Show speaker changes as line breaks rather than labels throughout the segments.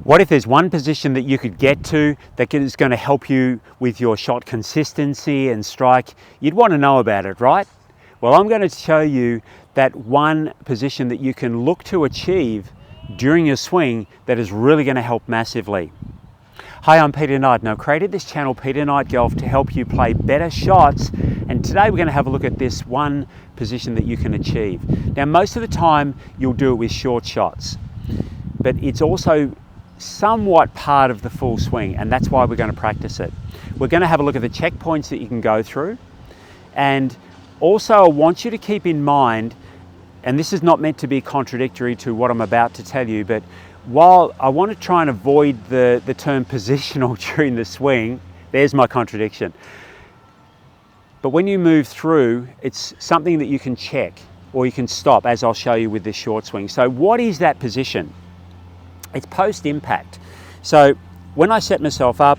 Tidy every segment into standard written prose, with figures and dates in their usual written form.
What if there's one position that you could get to that is going to help you with your shot consistency and strike? You'd want to know about it, right? Well, I'm going to show you that one position that you can look to achieve during your swing that is really going to help massively. Hi, I'm Peter Knight and I've created this channel, Peter Knight Golf, to help you play better shots. And today we're going to have a look at this one position that you can achieve. Now, most of the time you'll do it with short shots, but it's also somewhat part of the full swing, and that's why we're going to practice it. We're going to have a look at the checkpoints that you can go through, and also I want you to keep in mind, and this is not meant to be contradictory to what I'm about to tell you, but while I want to try and avoid the term positional during the swing, there's my contradiction. But when you move through, it's something that you can check or you can stop, as I'll show you with this short swing. So what is that position? It's post-impact. So when I set myself up,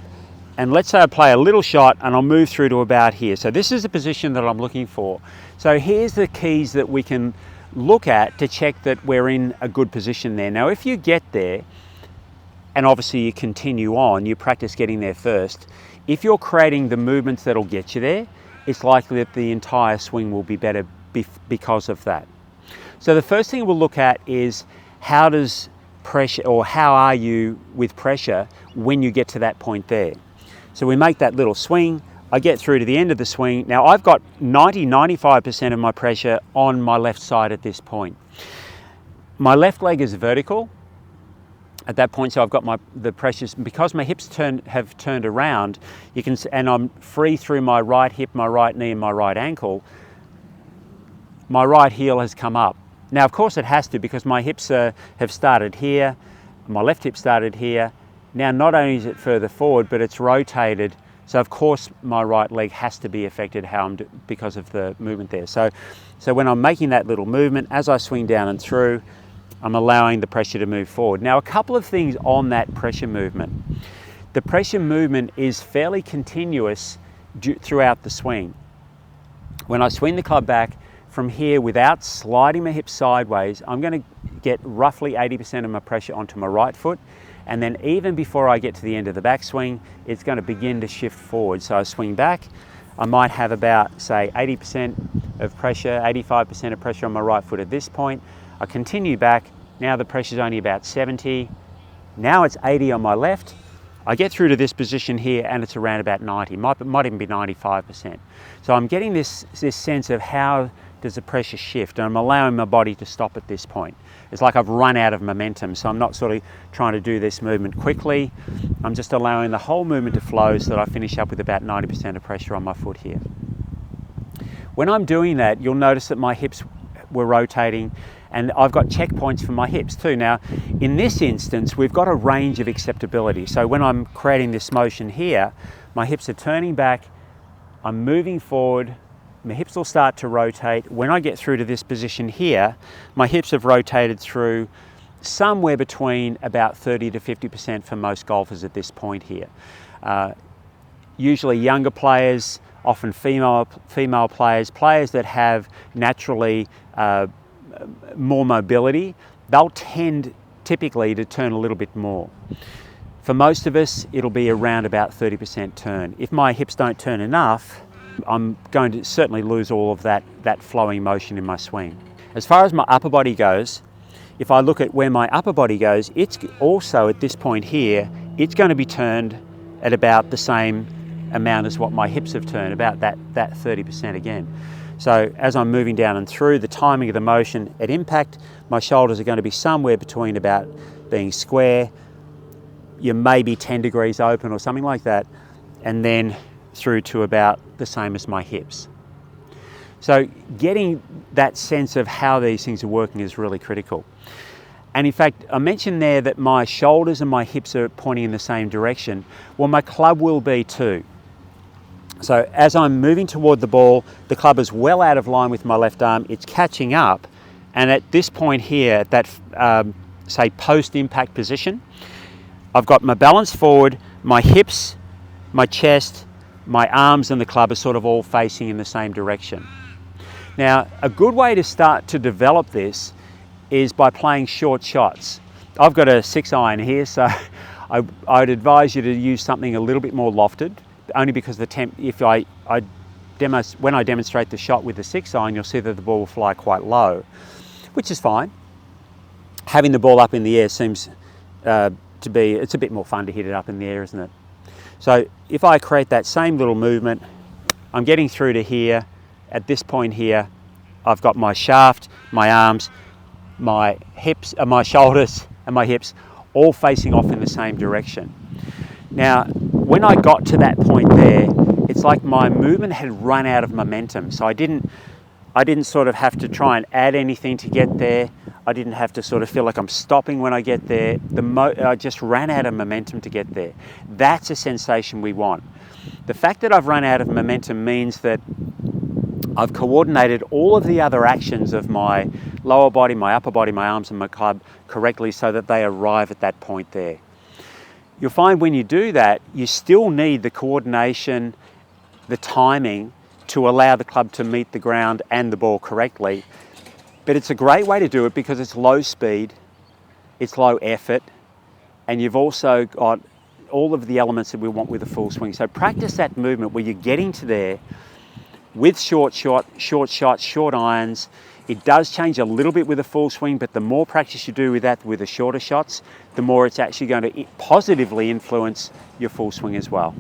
and let's say I play a little shot and I'll move through to about here. So this is the position that I'm looking for. So here's the keys that we can look at to check that we're in a good position there. Now, if you get there, and obviously you continue on, you practice getting there first, if you're creating the movements that'll get you there, it's likely that the entire swing will be better because of that. So the first thing we'll look at is how does pressure, or how are you with pressure when you get to that point there. So we make that little swing, I get through to the end of the swing. Now I've got 95% of my pressure on my left side at this point. My left leg is vertical at that point, so I've got the pressures, because my hips have turned around, and I'm free through my right hip, my right knee and my right ankle. My right heel has come up. Now, of course it has to, because my hips have started here, my left hip started here. Now, not only is it further forward, but it's rotated. So of course my right leg has to be affected because of the movement there. So when I'm making that little movement, as I swing down and through, I'm allowing the pressure to move forward. Now, a couple of things on that pressure movement. The pressure movement is fairly continuous throughout the swing. When I swing the club back, from here, without sliding my hips sideways, I'm going to get roughly 80% of my pressure onto my right foot. And then even before I get to the end of the backswing, it's going to begin to shift forward. So I swing back, I might have about, say, 80% of pressure, 85% of pressure on my right foot at this point. I continue back. Now the pressure's only about 70. Now it's 80 on my left. I get through to this position here and it's around about 90, might even be 95%. So I'm getting this sense of how does the pressure shift, and I'm allowing my body to stop at this point. It's like I've run out of momentum, so I'm not sort of trying to do this movement quickly. I'm just allowing the whole movement to flow so that I finish up with about 90% of pressure on my foot here. When I'm doing that, you'll notice that my hips were rotating, and I've got checkpoints for my hips too. Now, in this instance, we've got a range of acceptability. So when I'm creating this motion here, my hips are turning back, I'm moving forward, my hips will start to rotate. When I get through to this position here, my hips have rotated through somewhere between about 30 to 50% for most golfers at this point here. Usually younger players, often female players that have naturally more mobility, they'll tend typically to turn a little bit more. For most of us, it'll be around about 30% turn. If my hips don't turn enough, I'm going to certainly lose all of that flowing motion in my swing. As far as my upper body goes, if I look at where my upper body goes, it's also at this point here, it's going to be turned at about the same amount as what my hips have turned, about that 30% again. So as I'm moving down and through, the timing of the motion at impact, my shoulders are going to be somewhere between about being square, you may be 10 degrees open or something like that, and then through to about the same as my hips. So getting that sense of how these things are working is really critical. And in fact, I mentioned there that my shoulders and my hips are pointing in the same direction. Well, my club will be too. So as I'm moving toward the ball, the club is well out of line with my left arm, it's catching up, and at this point here, that say post-impact position, I've got my balance forward, my hips, my chest, my arms and the club are sort of all facing in the same direction. Now, a good way to start to develop this is by playing short shots. I've got a 6-iron here, so I'd advise you to use something a little bit more lofted, only because when I demonstrate the shot with the 6-iron, you'll see that the ball will fly quite low, which is fine. Having the ball up in the air seems it's a bit more fun to hit it up in the air, isn't it? So if I create that same little movement, I'm getting through to here. At this point here, I've got my shaft, my arms, my hips, my shoulders and my hips all facing off in the same direction. Now, when I got to that point there, it's like my movement had run out of momentum. So I didn't sort of have to try and add anything to get there. I didn't have to sort of feel like I'm stopping when I get there. I just ran out of momentum to get there. That's a sensation we want. The fact that I've run out of momentum means that I've coordinated all of the other actions of my lower body, my upper body, my arms and my club correctly so that they arrive at that point there. You'll find when you do that, you still need the coordination, the timing to allow the club to meet the ground and the ball correctly. But it's a great way to do it because it's low speed, it's low effort, and you've also got all of the elements that we want with a full swing. So practice that movement where you're getting to there with short shots, short irons. It does change a little bit with a full swing, but the more practice you do with that with the shorter shots, the more it's actually going to positively influence your full swing as well.